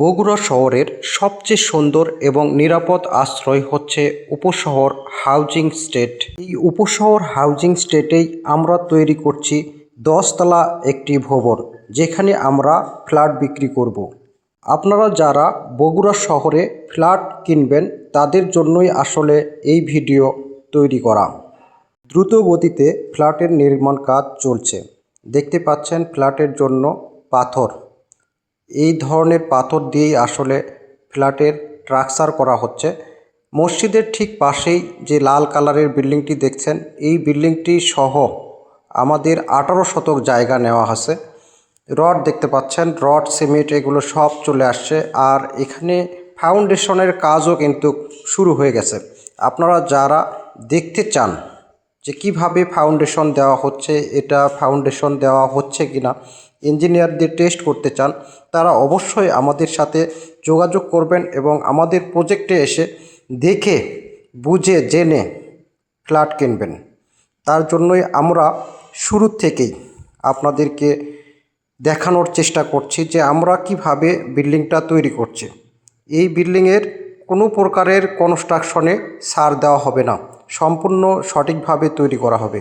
বগুড়া শহরের সবচেয়ে সুন্দর এবং নিরাপদ আশ্রয় হচ্ছে উপশহর হাউজিং স্টেট। এই উপশহর হাউজিং স্টেটেই আমরা তৈরি করছি 10 তলা একটি ভবন, যেখানে আমরা ফ্ল্যাট বিক্রি করব। আপনারা যারা বগুড়া শহরে ফ্ল্যাট কিনবেন তাদের জন্যই আসলে এই ভিডিও তৈরি করা। দ্রুত গতিতে ফ্ল্যাটের নির্মাণ কাজ চলছে। দেখতে পাচ্ছেন ফ্ল্যাটের জন্য পাথর, এই ধরনের পাথর দিয়েই আসলে ফ্ল্যাটের স্ট্রাকচার করা হচ্ছে। মসজিদের ঠিক পাশেই যে লাল কালারের বিল্ডিংটি দেখছেন, এই বিল্ডিংটি সহ আমাদের 18 শতক জায়গা নেওয়া আছে। রড দেখতে পাচ্ছেন, রড সিমেন্ট এগুলো সব চলে আসছে, আর এখানে ফাউন্ডেশনের কাজও কিন্তু শুরু হয়ে গেছে। আপনারা যারা দেখতে চান যে কিভাবে ফাউন্ডেশন দেওয়া হচ্ছে, এটা ফাউন্ডেশন দেওয়া হচ্ছে কিনা ইঞ্জিনিয়ারদের টেস্ট করতে চান, তারা অবশ্যই আমাদের সাথে যোগাযোগ করবেন এবং আমাদের প্রজেক্টে এসে দেখে বুঝে জেনে ফ্ল্যাট কিনবেন। তার জন্যই আমরা শুরু থেকেই আপনাদেরকে দেখানোর চেষ্টা করছি যে আমরা কিভাবে বিল্ডিংটা তৈরি করছি। এই বিল্ডিংয়ের কোনো প্রকারের কনস্ট্রাকশনে ছাড় দেওয়া হবে না, সম্পূর্ণ সঠিকভাবে তৈরি করা হবে।